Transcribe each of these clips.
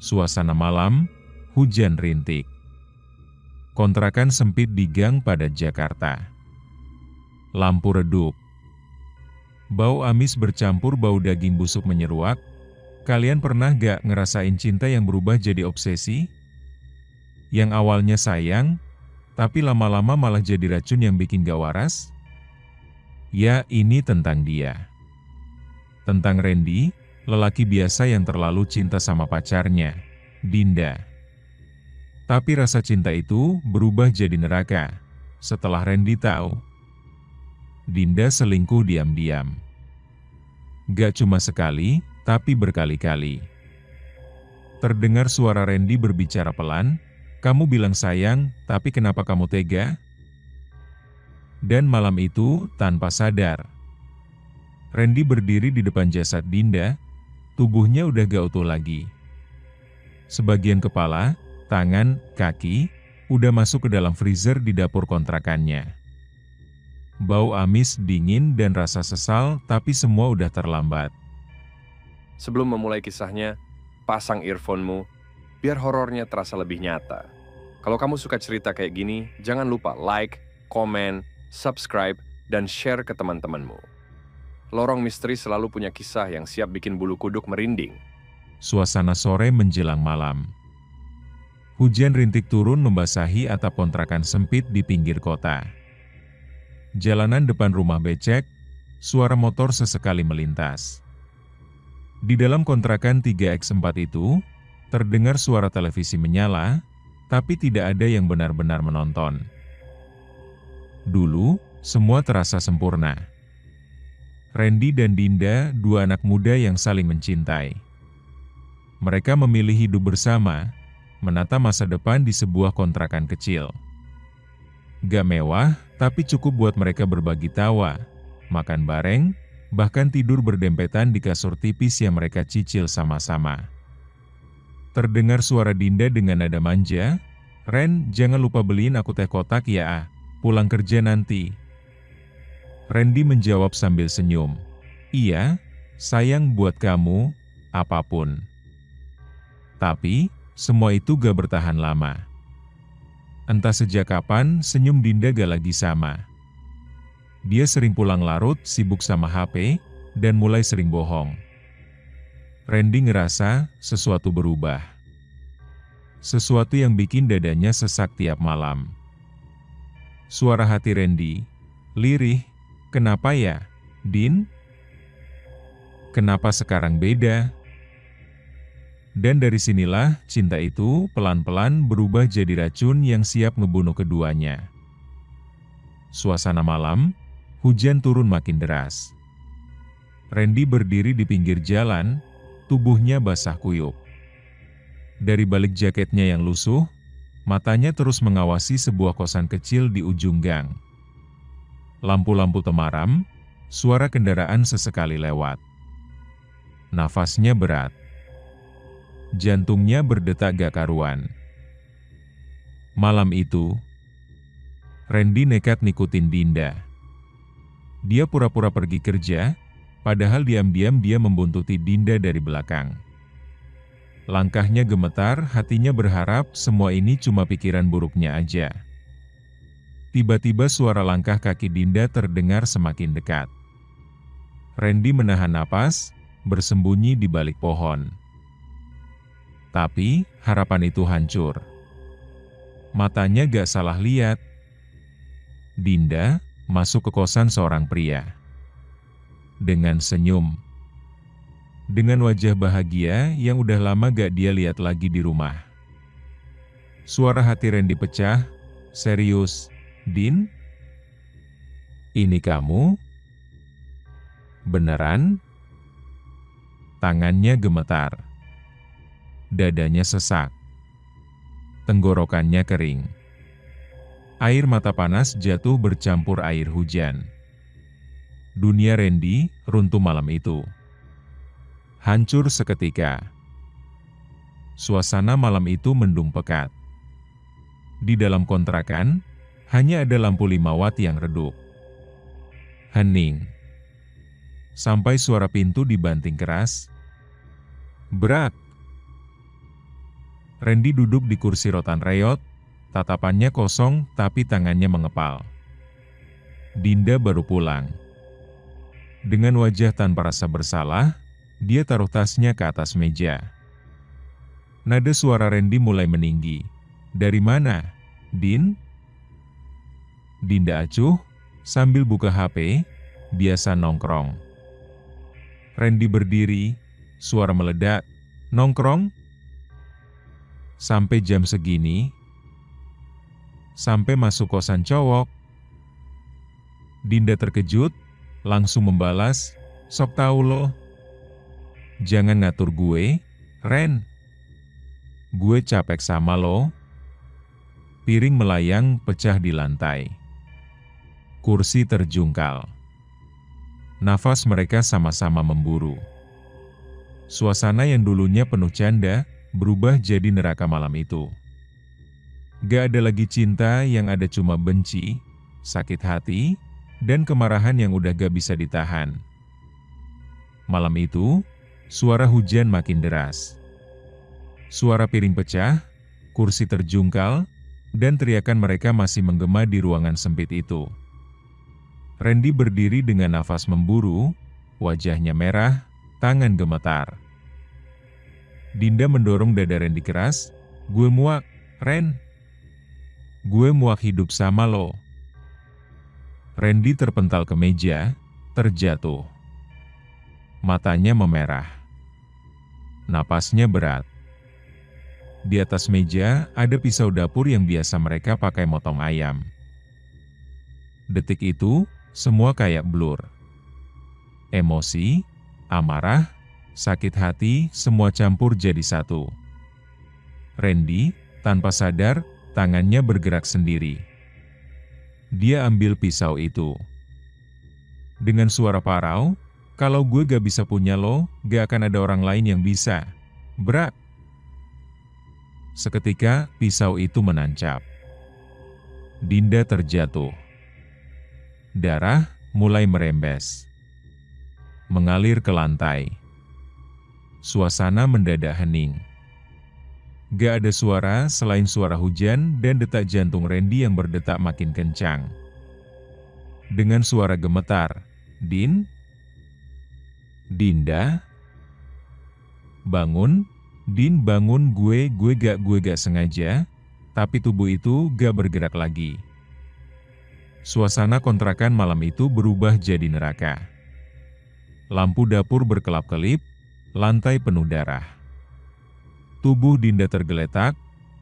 Suasana malam, hujan rintik. Kontrakan sempit di Gang Padat Jakarta. Lampu redup. Bau amis bercampur bau daging busuk menyeruak. Kalian pernah gak ngerasain cinta yang berubah jadi obsesi? Yang awalnya sayang, tapi lama-lama malah jadi racun yang bikin gak waras? Ya, ini tentang dia. Tentang Randy, lelaki biasa yang terlalu cinta sama pacarnya, Dinda. Tapi rasa cinta itu berubah jadi neraka setelah Randy tahu Dinda selingkuh diam-diam. Gak cuma sekali, tapi berkali-kali. Terdengar suara Randy berbicara pelan, "Kamu bilang sayang, tapi kenapa kamu tega?" Dan malam itu, tanpa sadar, Randy berdiri di depan jasad Dinda, tubuhnya udah gak utuh lagi. Sebagian kepala, tangan, kaki, udah masuk ke dalam freezer di dapur kontrakannya. Bau amis, dingin, dan rasa sesal, tapi semua udah terlambat. Sebelum memulai kisahnya, pasang earphone-mu, biar horornya terasa lebih nyata. Kalau kamu suka cerita kayak gini, jangan lupa like, komen, subscribe, dan share ke teman-temanmu. Lorong Misteri selalu punya kisah yang siap bikin bulu kuduk merinding. Suasana sore menjelang malam. Hujan rintik turun membasahi atap kontrakan sempit di pinggir kota. Jalanan depan rumah becek, suara motor sesekali melintas. Di dalam kontrakan 3x4 itu, terdengar suara televisi menyala, tapi tidak ada yang benar-benar menonton. Dulu, semua terasa sempurna. Randy dan Dinda, dua anak muda yang saling mencintai. Mereka memilih hidup bersama, menata masa depan di sebuah kontrakan kecil. Gak mewah, tapi cukup buat mereka berbagi tawa, makan bareng, bahkan tidur berdempetan di kasur tipis yang mereka cicil sama-sama. Terdengar suara Dinda dengan nada manja, "Ren, jangan lupa beliin aku teh kotak ya, pulang kerja nanti." Randy menjawab sambil senyum, "Iya, sayang buat kamu, apapun." Tapi, semua itu gak bertahan lama. Entah sejak kapan, senyum Dinda gak lagi sama. Dia sering pulang larut, sibuk sama HP, dan mulai sering bohong. Randy ngerasa sesuatu berubah. Sesuatu yang bikin dadanya sesak tiap malam. Suara hati Randy, lirih, "Kenapa ya, Din? Kenapa sekarang beda?" Dan dari sinilah cinta itu pelan-pelan berubah jadi racun yang siap ngebunuh keduanya. Suasana malam, hujan turun makin deras. Randy berdiri di pinggir jalan, tubuhnya basah kuyup. Dari balik jaketnya yang lusuh, matanya terus mengawasi sebuah kosan kecil di ujung gang. Lampu-lampu temaram, suara kendaraan sesekali lewat. Nafasnya berat. Jantungnya berdetak gak karuan. Malam itu, Randy nekat ngikutin Dinda. Dia pura-pura pergi kerja, padahal diam-diam dia membuntuti Dinda dari belakang. Langkahnya gemetar, hatinya berharap semua ini cuma pikiran buruknya aja. Tiba-tiba suara langkah kaki Dinda terdengar semakin dekat. Randy menahan napas, bersembunyi di balik pohon. Tapi, harapan itu hancur. Matanya gak salah lihat. Dinda masuk ke kosan seorang pria. Dengan senyum. Dengan wajah bahagia yang udah lama gak dia lihat lagi di rumah. Suara hati Randy pecah. "Serius, Din? Ini kamu? Beneran?" Tangannya gemetar. Dadanya sesak. Tenggorokannya kering. Air mata panas jatuh bercampur air hujan. Dunia Randy runtuh malam itu. Hancur seketika. Suasana malam itu mendung pekat. Di dalam kontrakan, hanya ada lampu 5 watt yang redup. Hening. Sampai suara pintu dibanting keras. Brak. Randy duduk di kursi rotan reot, tatapannya kosong tapi tangannya mengepal. Dinda baru pulang. Dengan wajah tanpa rasa bersalah, dia taruh tasnya ke atas meja. Nada suara Randy mulai meninggi. "Dari mana, Din?" Dinda acuh, sambil buka HP, biasa nongkrong. Randy berdiri, suara meledak, "Nongkrong? Sampai jam segini? Sampai masuk kosan cowok?" Dinda terkejut, langsung membalas, "Sok tahu lo. Jangan ngatur gue, Ren. Gue capek sama lo." Piring melayang pecah di lantai. Kursi terjungkal. Nafas mereka sama-sama memburu. Suasana yang dulunya penuh canda, berubah jadi neraka malam itu. Gak ada lagi cinta, yang ada cuma benci, sakit hati, dan kemarahan yang udah gak bisa ditahan. Malam itu, suara hujan makin deras. Suara piring pecah, kursi terjungkal, dan teriakan mereka masih menggema di ruangan sempit itu. Randy berdiri dengan nafas memburu, wajahnya merah, tangan gemetar. Dinda mendorong dada Randy keras, "Gue muak, Ren. Gue muak hidup sama lo." Randy terpental ke meja, terjatuh. Matanya memerah. Napasnya berat. Di atas meja ada pisau dapur yang biasa mereka pakai motong ayam. Detik itu, semua kayak blur. Emosi, amarah, sakit hati, semua campur jadi satu. Randy, tanpa sadar, tangannya bergerak sendiri. Dia ambil pisau itu. Dengan suara parau, "Kalau gue gak bisa punya lo, gak akan ada orang lain yang bisa." Brak! Seketika, pisau itu menancap. Dinda terjatuh. Darah mulai merembes, mengalir ke lantai. Suasana mendadak hening. Gak ada suara selain suara hujan dan detak jantung Randy yang berdetak makin kencang. Dengan suara gemetar, "Din? Dinda? Bangun, Din, bangun, gue gak sengaja," tapi tubuh itu gak bergerak lagi. Suasana kontrakan malam itu berubah jadi neraka. Lampu dapur berkelap-kelip, lantai penuh darah. Tubuh Dinda tergeletak,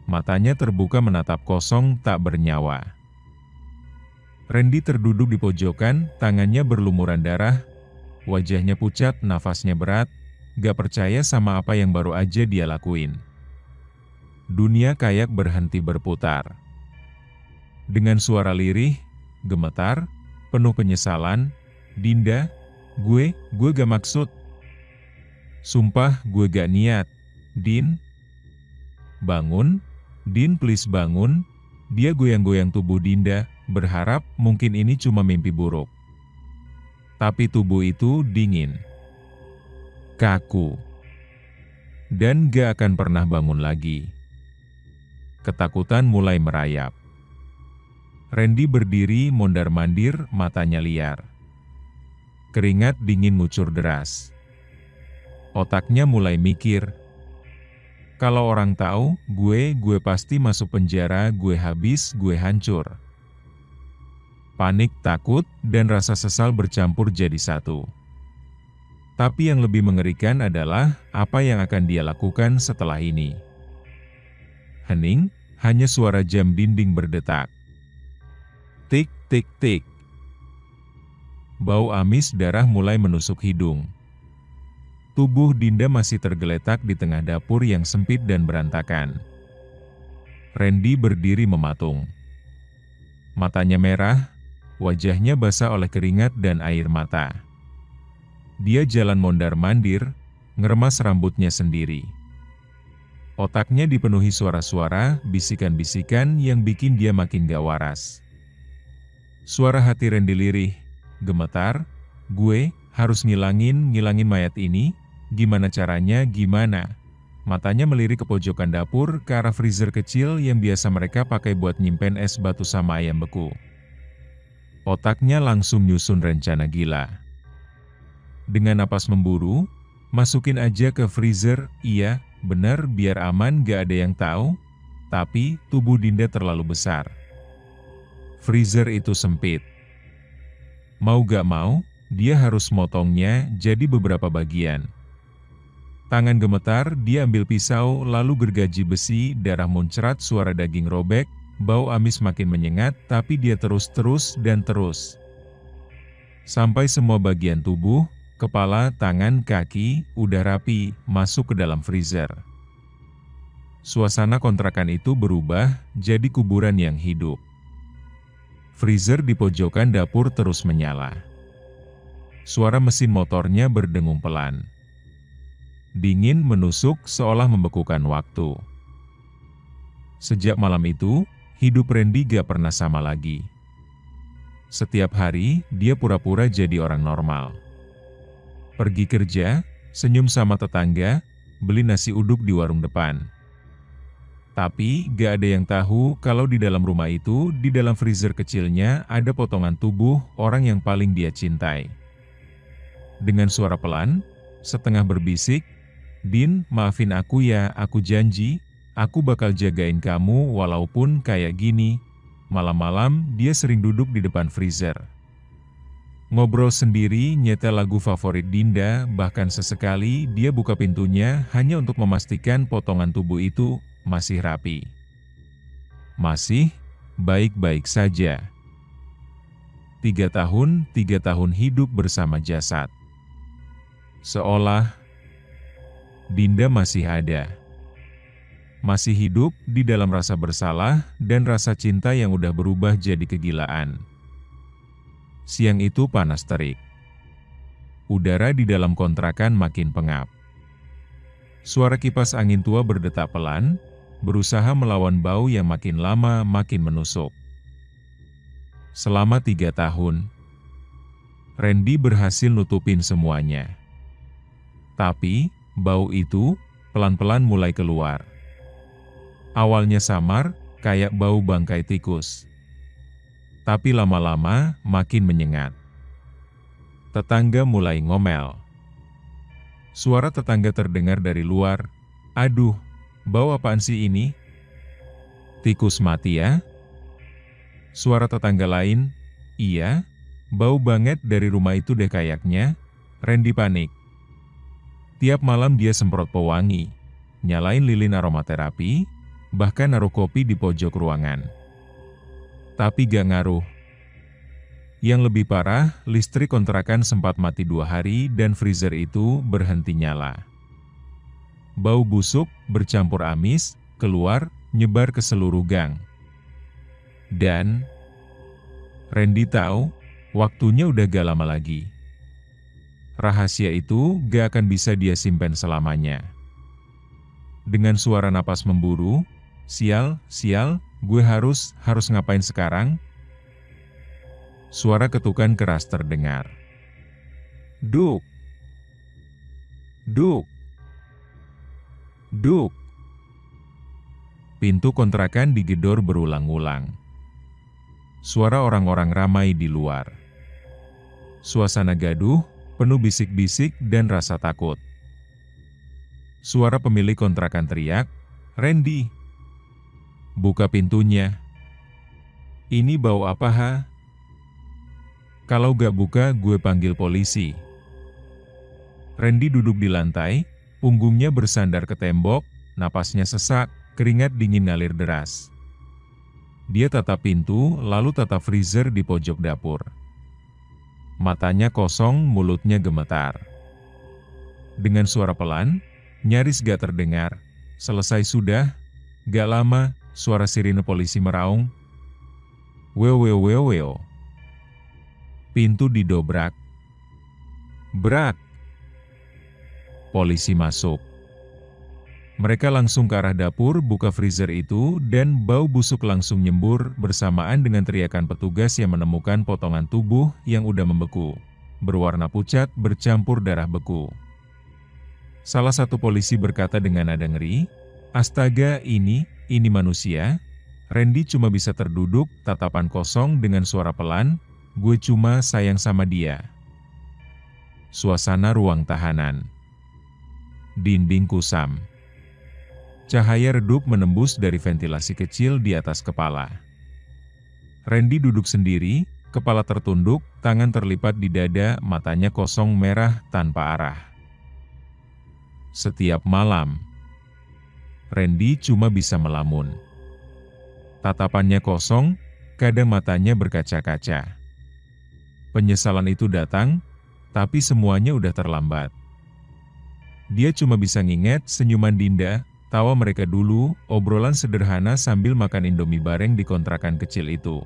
matanya terbuka menatap kosong tak bernyawa. Randy terduduk di pojokan, tangannya berlumuran darah, wajahnya pucat, nafasnya berat, gak percaya sama apa yang baru aja dia lakuin. Dunia kayak berhenti berputar. Dengan suara lirih, gemetar, penuh penyesalan, "Dinda, gue gak maksud. Sumpah gue gak niat. Din? Bangun, Din, please bangun." Dia goyang-goyang tubuh Dinda, berharap mungkin ini cuma mimpi buruk. Tapi tubuh itu dingin, kaku, dan gak akan pernah bangun lagi. Ketakutan mulai merayap. Randy berdiri mondar-mandir, matanya liar. Keringat dingin ngucur deras. Otaknya mulai mikir, "Kalau orang tahu, gue pasti masuk penjara, gue habis, gue hancur." Panik, takut, dan rasa sesal bercampur jadi satu. Tapi yang lebih mengerikan adalah apa yang akan dia lakukan setelah ini. Hening, hanya suara jam dinding berdetak. Tik, tik, tik. Bau amis darah mulai menusuk hidung. Tubuh Dinda masih tergeletak di tengah dapur yang sempit dan berantakan. Randy berdiri mematung. Matanya merah, wajahnya basah oleh keringat dan air mata. Dia jalan mondar-mandir, ngeremas rambutnya sendiri. Otaknya dipenuhi suara-suara, bisikan-bisikan yang bikin dia makin gak waras. Suara hati Randy lirih, gemetar, "Gue harus ngilangin mayat ini, gimana caranya, gimana? Matanya melirik ke pojokan dapur ke arah freezer kecil yang biasa mereka pakai buat nyimpen es batu sama ayam beku. Otaknya langsung nyusun rencana gila. Dengan napas memburu, masukin aja ke freezer, iya, benar biar aman gak ada yang tahu, tapi tubuh Dinda terlalu besar. Freezer itu sempit. Mau gak mau, dia harus motongnya jadi beberapa bagian. Tangan gemetar, dia ambil pisau lalu gergaji besi, darah muncrat, suara daging robek, bau amis makin menyengat, tapi dia terus dan terus. Sampai semua bagian tubuh, kepala, tangan, kaki, udah rapi, masuk ke dalam freezer. Suasana kontrakan itu berubah jadi kuburan yang hidup. Freezer di pojokan dapur terus menyala. Suara mesin motornya berdengung pelan. Dingin menusuk seolah membekukan waktu. Sejak malam itu, hidup Randy gak pernah sama lagi. Setiap hari, dia pura-pura jadi orang normal. Pergi kerja, senyum sama tetangga, beli nasi uduk di warung depan. Tapi gak ada yang tahu kalau di dalam rumah itu, di dalam freezer kecilnya, ada potongan tubuh orang yang paling dia cintai. Dengan suara pelan, setengah berbisik, "Din, maafin aku ya, aku janji, aku bakal jagain kamu walaupun kayak gini." Malam-malam, dia sering duduk di depan freezer. Ngobrol sendiri, nyetel lagu favorit Dinda, bahkan sesekali dia buka pintunya hanya untuk memastikan potongan tubuh itu masih rapi. Masih baik-baik saja. 3 tahun hidup bersama jasad. Seolah Dinda masih ada. Masih hidup di dalam rasa bersalah dan rasa cinta yang udah berubah jadi kegilaan. Siang itu panas terik. Udara di dalam kontrakan makin pengap. Suara kipas angin tua berdetak pelan, berusaha melawan bau yang makin lama makin menusuk. Selama 3 tahun, Randy berhasil nutupin semuanya. Tapi bau itu pelan-pelan mulai keluar. Awalnya samar, kayak bau bangkai tikus. Tapi lama-lama makin menyengat. Tetangga mulai ngomel. Suara tetangga terdengar dari luar. "Aduh, bau apaan sih ini? Tikus mati ya?" Suara tetangga lain, "Iya, bau banget dari rumah itu deh kayaknya." Randy panik. Tiap malam dia semprot pewangi, nyalain lilin aromaterapi, bahkan naruh kopi di pojok ruangan. Tapi gak ngaruh. Yang lebih parah, listrik kontrakan sempat mati 2 hari dan freezer itu berhenti nyala. Bau busuk bercampur amis, keluar, nyebar ke seluruh gang. Dan Randy tahu, waktunya udah gak lama lagi. Rahasia itu gak akan bisa dia simpen selamanya. Dengan suara napas memburu, "Sial, gue harus ngapain sekarang?" Suara ketukan keras terdengar. Duk! Duk! Duk! Pintu kontrakan digedor berulang-ulang. Suara orang-orang ramai di luar. Suasana gaduh, penuh bisik-bisik dan rasa takut. Suara pemilik kontrakan teriak, "Randy! Buka pintunya. Ini bau apa ha? Kalau gak buka, gue panggil polisi." Randy duduk di lantai, punggungnya bersandar ke tembok, napasnya sesak, keringat dingin ngalir deras. Dia tatap pintu, lalu tatap freezer di pojok dapur. Matanya kosong, mulutnya gemetar. Dengan suara pelan, nyaris gak terdengar, "Selesai sudah." Gak lama, suara sirine polisi meraung. Weo. Pintu didobrak. Brak. Polisi masuk. Mereka langsung ke arah dapur, buka freezer itu, dan bau busuk langsung nyembur bersamaan dengan teriakan petugas yang menemukan potongan tubuh yang udah membeku, berwarna pucat bercampur darah beku. Salah satu polisi berkata dengan nada ngeri, "Astaga, ini manusia?" Randy cuma bisa terduduk, tatapan kosong dengan suara pelan, "Gue cuma sayang sama dia." Suasana ruang tahanan. Dinding kusam. Cahaya redup menembus dari ventilasi kecil di atas kepala. Randy duduk sendiri, kepala tertunduk, tangan terlipat di dada, matanya kosong merah tanpa arah. Setiap malam, Randy cuma bisa melamun. Tatapannya kosong, kadang matanya berkaca-kaca. Penyesalan itu datang, tapi semuanya udah terlambat. Dia cuma bisa nginget senyuman Dinda, tawa mereka dulu, obrolan sederhana sambil makan Indomie bareng di kontrakan kecil itu.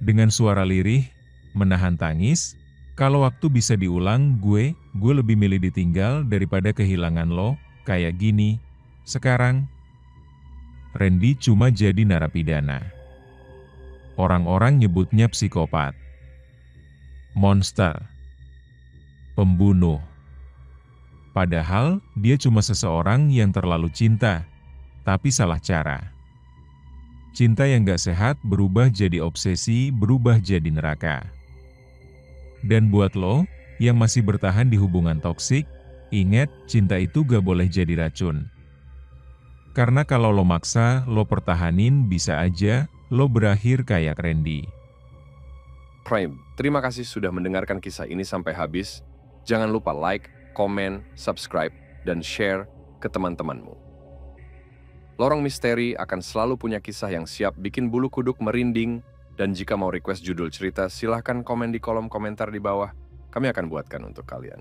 Dengan suara lirih, menahan tangis, "Kalau waktu bisa diulang, gue lebih milih ditinggal daripada kehilangan lo, kayak gini, sekarang." Randy cuma jadi narapidana. Orang-orang nyebutnya psikopat, monster, pembunuh. Padahal, dia cuma seseorang yang terlalu cinta, tapi salah cara. Cinta yang gak sehat berubah jadi obsesi, berubah jadi neraka. Dan buat lo, yang masih bertahan di hubungan toksik, ingat, cinta itu gak boleh jadi racun. Karena kalau lo maksa, lo pertahanin, bisa aja lo berakhir kayak Randy. Prime, terima kasih sudah mendengarkan kisah ini sampai habis. Jangan lupa like, komen, subscribe, dan share ke teman-temanmu. Lorong Misteri akan selalu punya kisah yang siap bikin bulu kuduk merinding, dan jika mau request judul cerita, silahkan komen di kolom komentar di bawah. Kami akan buatkan untuk kalian.